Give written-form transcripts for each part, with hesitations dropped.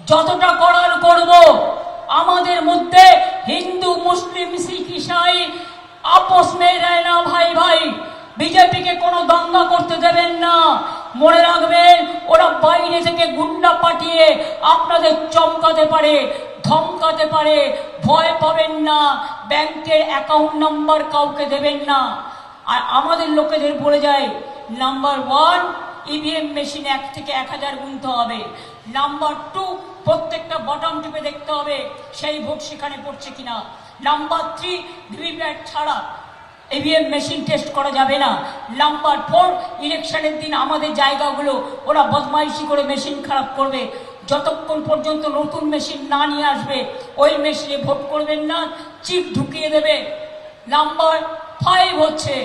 যতটা করার করব। আমাদের মধ্যে হিন্দু মুসলিম শিখ ইসাই আপোষ মেয়ে দেয় না ভাই ভাই। বিজেপিকে কোনো দাঙ্গা করতে দেবেন না। মনে রাখবেন, ওরা বাইরে থেকে গুন্ডা পাঠিয়ে আপনাদের চমকাতে পারে, ধমকাতে পারে। ভয় পাবেন না। ব্যাংকের অ্যাকাউন্ট নাম্বার কাউকে দেবেন না। আর আমাদের লোকেদের বলে যায়, নাম্বার 1, ইভিএম মেশিন 1 থেকে 1000 গুনতে হবে। নাম্বার 2, প্রত্যেকটা বটন টিপে দেখতে হবে সেই ভোট সেখানে পড়ছে কিনা। নাম্বার 3, ভিভিপ্যাট ছাড়া ইভিএম মেশিন টেস্ট করা যাবে না। নাম্বার 4, ইলেকশনের দিন আমাদের জায়গাগুলো ওরা বদমাইশি করে মেশিন খারাপ করবে। যতক্ষণ পর্যন্ত নতুন মেশিন না নিয়ে আসবে ওই মেশিনে ভোট করবেন না, চিপ ঢুকিয়ে দেবে। নাম্বার 5 হচ্ছে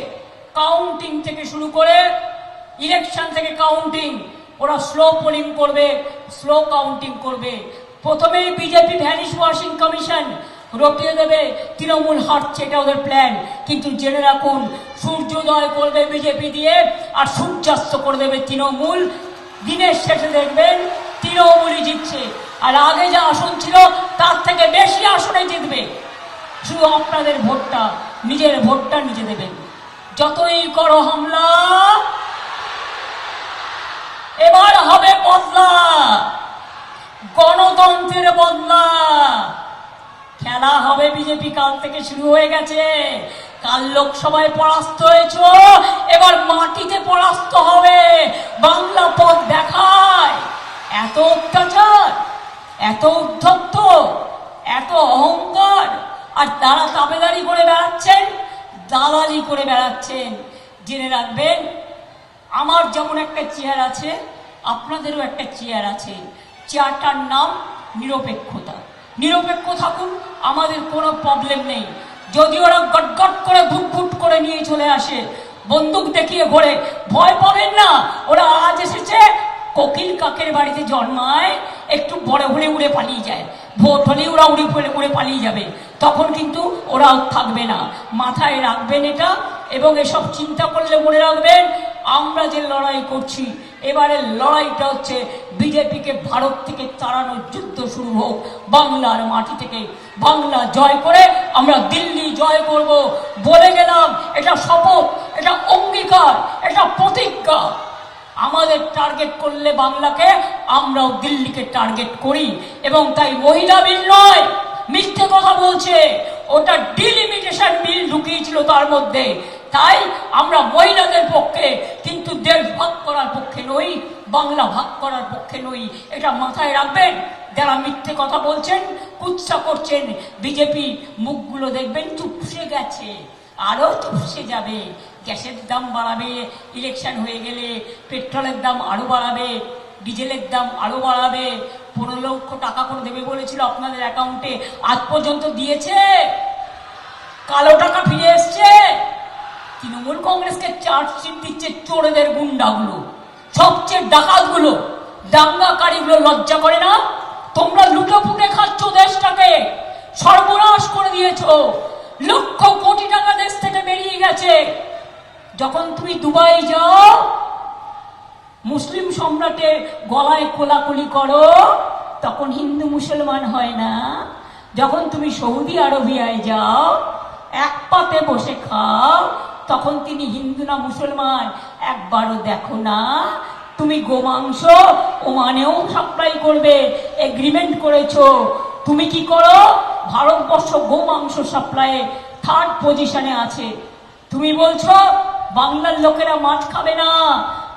কাউন্টিং থেকে শুরু করে ইলেকশন থেকে কাউন্টিং, ওরা স্লো পোলিং করবে, স্লো কাউন্টিং করবে। প্রথমেই বিজেপি ভ্যানিশ ওয়াশিং কমিশন রটিয়ে দেবে, তৃণমূল হারছে, এটা ওদের প্ল্যান। কিন্তু জেনে রাখুন, সূর্যোদয় করবে বিজেপি দিয়ে আর সূর্যাস্ত করে দেবে তৃণমূল। দিনের শেষে দেখবেন তৃণমূলই জিতছে, আর আগে যা আসন ছিল তার থেকে বেশি আসনে জিতবে। শুধু আপনাদের ভোটটা, নিজের ভোটটা নিজে দেবেন। যতই করো হামলা, এবার হবে বদলা, গণতন্ত্রের বদলা। খেলা হবে বিজেপি কাল থেকে শুরু হয়ে গেছে। কাল লোকসভায় পরাস্ত হয়েছ, এবার মাটিতে পরাস্ত হবে। বাংলা পথ দেখায়। এত অত্যাচার, এত উদ্ধত্ত, এত অহংকার, আর তারা তাবেদারি করে বেড়াচ্ছেন, দালালি করে বেড়াচ্ছেন। জেনে রাখবেন, আমার যেমন একটা চেয়ার আছে, আপনাদেরও একটা চেয়ার আছে। চেয়ারটার নাম নিরপেক্ষতা। নিরপেক্ষ থাকুন, আমাদের কোনো প্রবলেম নেই। যদি ওরা গটগট করে ভুট করে নিয়ে চলে আসে, বন্দুক দেখিয়ে ঘোরে, ভয় পাবেন না। ওরা আজ এসেছে, কোকিল কাকের বাড়িতে জন্মায়, একটু বড় হলে উড়ে পালিয়ে যায়। ভোট হলে ওরা উড়ে পালিয়ে যাবে, তখন কিন্তু ওরাও থাকবে না। মাথায় রাখবেন এটা। এবং এসব চিন্তা করলে মনে রাখবেন, আমরা যে লড়াই করছি, এবারের লড়াইটা হচ্ছে বিজেপিকে ভারত থেকে তাড়ানোর যুদ্ধ শুরু হোক বাংলার মাটি থেকে। বাংলা জয় করে আমরা দিল্লি জয় করব বলে গেলাম। এটা শপথ, এটা অঙ্গীকার, এটা প্রতিজ্ঞা। আমাদের টার্গেট করলে বাংলাকে, আমরাও দিল্লিকে টার্গেট করি। এবং তাই মহিলা বিল নয়, মিথ্যে কথা বলছে। ওটা ডিলিমিটেশন বিল ঢুকিয়েছিল তার মধ্যে। তাই আমরা মহিলাদের পক্ষে, কিন্তু দেশ ভাগ করার পক্ষে নই, বাংলা ভাগ করার পক্ষে নই। এটা মাথায় রাখবেন। যারা মিথ্যে কথা বলছেন, কুৎসা করছেন, বিজেপি মুখগুলো দেখবেন চুপসে গেছে, আরো চুপসে যাবে। গ্যাসের দাম বাড়াবে, ইলেকশন হয়ে গেলে পেট্রোলের দাম আরো বাড়াবে, ডিজেলের দাম আরো বাড়াবে। 15 লক্ষ টাকা করে দেবে বলেছিল আপনাদের অ্যাকাউন্টে, আজ পর্যন্ত দিয়েছে? কালো টাকা ফিরে এসছে। তৃণমূল কংগ্রেসকে চার্জশিট দিচ্ছে চোরেদের গুন্ডাগুলো, সবচেয়ে ডাকাতগুলো, দাঙ্গাকারীগুলো। লজ্জা করে না? তোমরা লুটোপুটে খাচ্ছ দেশটাকে, সর্বনাশ করে দিয়েছ। লক্ষ কোটি টাকা দেশ থেকে বেরিয়ে গেছে। যখন তুমি দুবাই যাও, মুসলিম সম্রাটের গলায় কোলাকুলি করো, তখন হিন্দু মুসলমান হয় না। যখন তুমি সৌদি আরবিয়ায় যাও, এক পাতে বসে খাও, তখন তিনি হিন্দু না মুসলমান একবারও দেখো না। তুমি গোমাংস ওমানেও সাপ্লাই করবে, এগ্রিমেন্ট করেছো। তুমি কি করো? ভারতবর্ষ গোমাংস সাপ্লাই 3rd পজিশনে আছে। তুমি বলছো বাংলার লোকেরা মাছ খাবে না,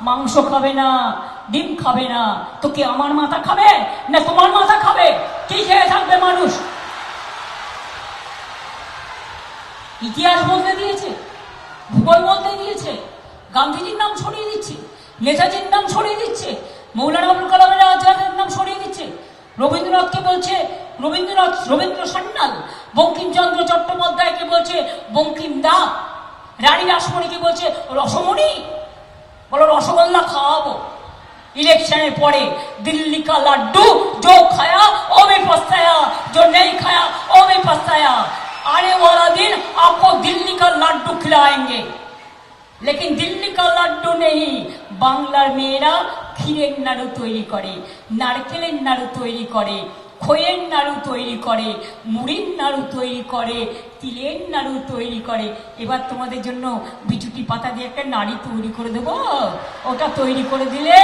মাংস খাবে না, ডিম খাবে না। তো কি আমার মাথা খাবে না তোমার মাথা খাবে? কি খেয়ে থাকবে মানুষ? ইতিহাস বলতে দিয়েছে, ভূগোল বলতে দিয়েছে, গান্ধীজির নাম ছড়িয়ে দিচ্ছে, নেতাজির নাম ছড়িয়ে দিচ্ছে, মৌলানা আবুল কালামের আজাদের নাম ছড়িয়ে দিচ্ছে। রবীন্দ্রনাথকে বলছে রবীন্দ্র সান্যাল, বঙ্কিমচন্দ্র চট্টোপাধ্যায়কে বলছে বঙ্কিম দা, রানী রাসমণিকে বলছে রসমণি। বলো রসগোল্লা খাওয়াবো। इलेक्शन पड़े दिल्ली का लड्डू जो खाया वो भी पछताया, जो नहीं खाया वो भी पछताया। आने वाला दिन आपको दिल्ली का लड्डू खिलाएंगे, लेकिन दिल्ली का लड्डू नहीं, बांग्लार मेरा ক্ষীরের নাড়ু তৈরি করে, নারকেলের নাড়ু তৈরি করে, খইয়ের নাড়ু তৈরি করে, মুড়ির নাড়ু তৈরি করে, তিলের নাড়ু তৈরি করে। এবার তোমাদের জন্য বিচুটি পাতা দিয়ে একটা নাড়ি তৈরি করে দেবো। ওটা তৈরি করে দিলে,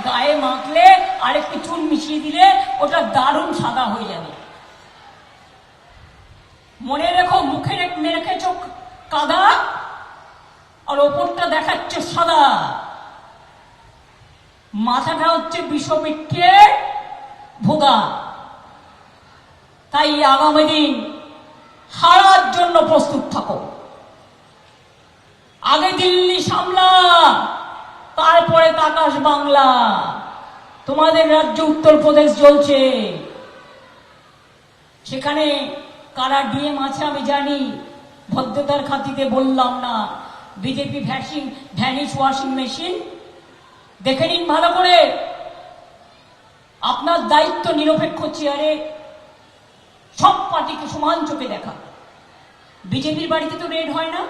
গায়ে মাখলে, আর একটু চুন মিশিয়ে দিলে ওটা দারুণ সাদা হয়ে যাবে। মনে রেখো, মুখে রেখেছ কাদা আর ওপরটা দেখাচ্ছ সাদা। মাথাটা হচ্ছে বিষবৃক্ষে ভোগা। তাই আগামী দিন হারার জন্য প্রস্তুত থাকো। আগে দিল্লি সামলা, তারপরে আকাশ বাংলা। তোমাদের রাজ্য উত্তরপ্রদেশ জ্বলছে, সেখানে কারা ডিএম আছে আমি জানি, ভদ্রতার খাতিরে বললাম না। বিজেপি ভ্যানিশ ওয়াশিং মেশিন দেখে নিন ভালো করে। আপনার দায়িত্ব নিরপেক্ষ চেয়ারে সব পার্টিকে সমান চোখে দেখা। বিজেপির বাড়িতে তো রেড হয় না,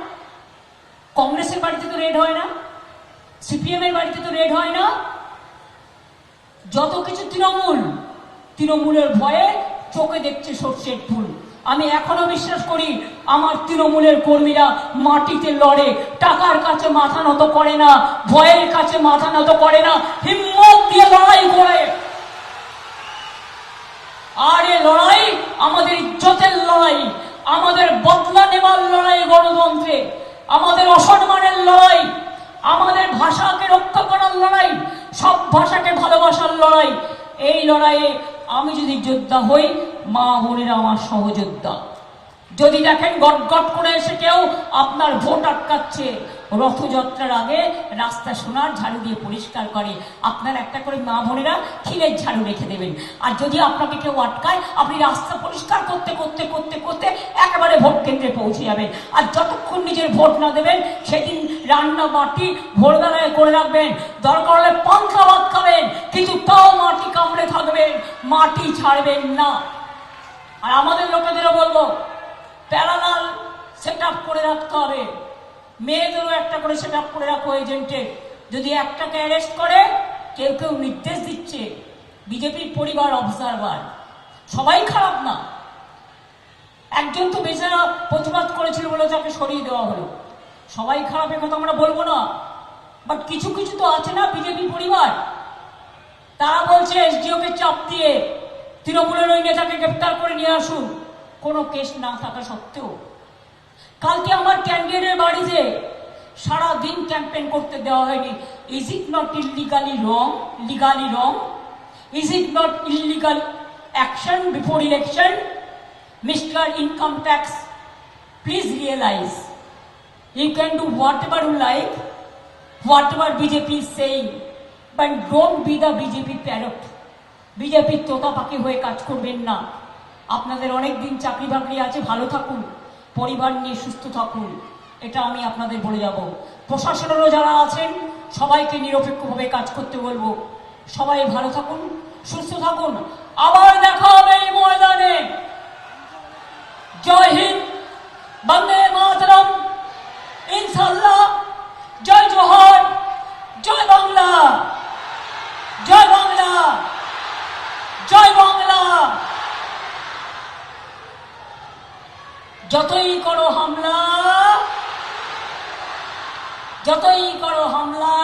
কংগ্রেসের বাড়িতে তো রেড হয় না, সিপিএম এর বাড়িতে তো রেড হয় না। যত কিছু তৃণমূলের ভয়ে চোখে দেখছে সর্ষের ফুল। আমি এখনো বিশ্বাস করি আমার তৃণমূলের কর্মীরা মাটিতে লড়ে, টাকার কাছে মাথা নত করে না, ভয়ের কাছে মাথা নত করে না, হিম্মত দিয়ে লড়াই করে। আর এ লড়াই আমাদের ইজ্জতের লড়াই, আমাদের বদলা নেবার লড়াই, গণতন্ত্রে আমাদের অসম্মানের লড়াই, আমাদের ভাষাকে রক্ষা করার লড়াই, সব ভাষাকে ভালোবাসার লড়াই। এই লড়াইয়ে আমি যদি যোদ্ধা হই, মা বোনেরা আমার সহযোদ্ধা। যদি দেখেন গট গট করে এসে কেউ আপনার ভোট আটকাচ্ছে, রথযাত্রার আগে রাস্তা সোনার ঝাড়ু দিয়ে পরিষ্কার করে, আপনার একটা করে মা বোনেরা ক্ষীরের ঝাড়ু রেখে দেবেন। আর যদি আপনাকে কেউ আটকায়, আপনি রাস্তা পরিষ্কার করতে করতে করতে করতে একেবারে ভোট কেন্দ্রে পৌঁছে যাবেন। আর যতক্ষণ নিজের ভোট না দেবেন, সেদিন রান্না মাটি ভোরবেলায় করে রাখবেন। দরকার হলে পান্তা ভাত খাবেন, কিন্তু তাও মাটি কামড়ে থাকবেন, মাটি ছাড়বেন না। আর আমাদের লোকেদেরও বলবো, প্যারালাল সেট আপ করে রাখতে হবে। মেয়েদেরও একটা করে সেট আপ করে রাখো এজেন্টে। যদি একটাকে অ্যারেস্ট করে, কেউ কেউ নির্দেশ দিচ্ছে, বিজেপির পরিবার অবজারভার, সবাই খারাপ না। একজন তো বেচারা প্রতিবাদ করেছিল বলে তাকে সরিয়ে দেওয়া হলো। সবাই খারাপ এ কথা আমরা বলবো না, বাট কিছু কিছু তো আছে না বিজেপি পরিবার, তারা বলছে এসডিওকে চাপ দিয়ে তৃণমূলের ওই নেতাকে গ্রেপ্তার করে নিয়ে আসুন, কোনো কেস না থাকা সত্ত্বেও। কালকে আমার ক্যান্ডিডেটের বাড়িতে সারা দিন ক্যাম্পেইন করতে দেওয়া হয়নি। Is it not illegally wrong? Legally wrong? Is it not illegal action before election? Mister income tax, please realise you can do whatever you like, whatever BJP is saying, but don't be the BJP parrot. বিজেপির তোতা পাখি হয়ে কাজ করবেন না। আপনাদের অনেক দিন চাকরি বাকরি আছে, ভালো থাকুন, পরিবার নিয়ে সুস্থ থাকুন, এটা আমি আপনাদের বলে যাব। প্রশাসনেরও যারা আছেন সবাইকে নিরপেক্ষভাবে কাজ করতে বলবো। সবাই ভালো থাকুন, সুস্থ থাকুন। আবার দেখা হবে এই ময়দানে। জয় হিন্দ, বন্দে মাতরম, ইনশাআল্লাহ। জয় জোহর, জয় বাংলা, জয় বাংলা, জয় বাংলা। যতই করো হামলা, যতই করো হামলা,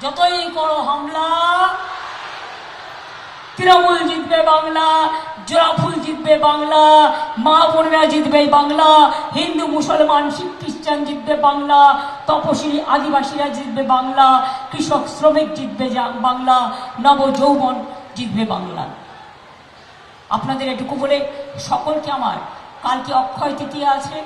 যতই করো হামলা, তৃণমূল জিতবে বাংলা, জোড়াফুল জিতবে বাংলা, মা বোনেরা জিতবে বাংলা, হিন্দু মুসলমান শিখ খ্রিস্টান জিতবে বাংলা, তপশিলি আদিবাসীরা জিতবে বাংলা, কৃষক শ্রমিক জিতবে বাংলা, নবযৌবন জিতবে বাংলা। আপনাদের এটুকু বলে সকলকে আমার, কালকে অক্ষয় তৃতীয়া আছে,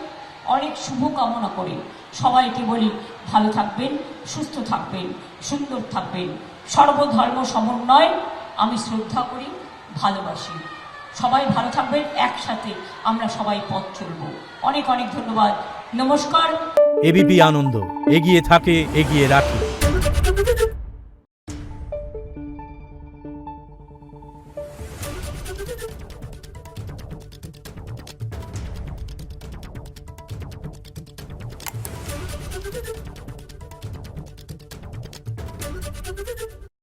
অনেক শুভ কামনা করি। সবাইকে বলি ভালো থাকবেন, সুস্থ থাকবেন, সুন্দর থাকবেন। সর্বধর্ম সমন্বয় আমি শ্রদ্ধা করি, ভালোবাসি। সবাই ভালো থাকবেন, একসাথে আমরা সবাই পথ চলব। অনেক অনেক ধন্যবাদ, নমস্কার। এবিপি আনন্দ এগিয়ে থাকে, এগিয়ে রাখে।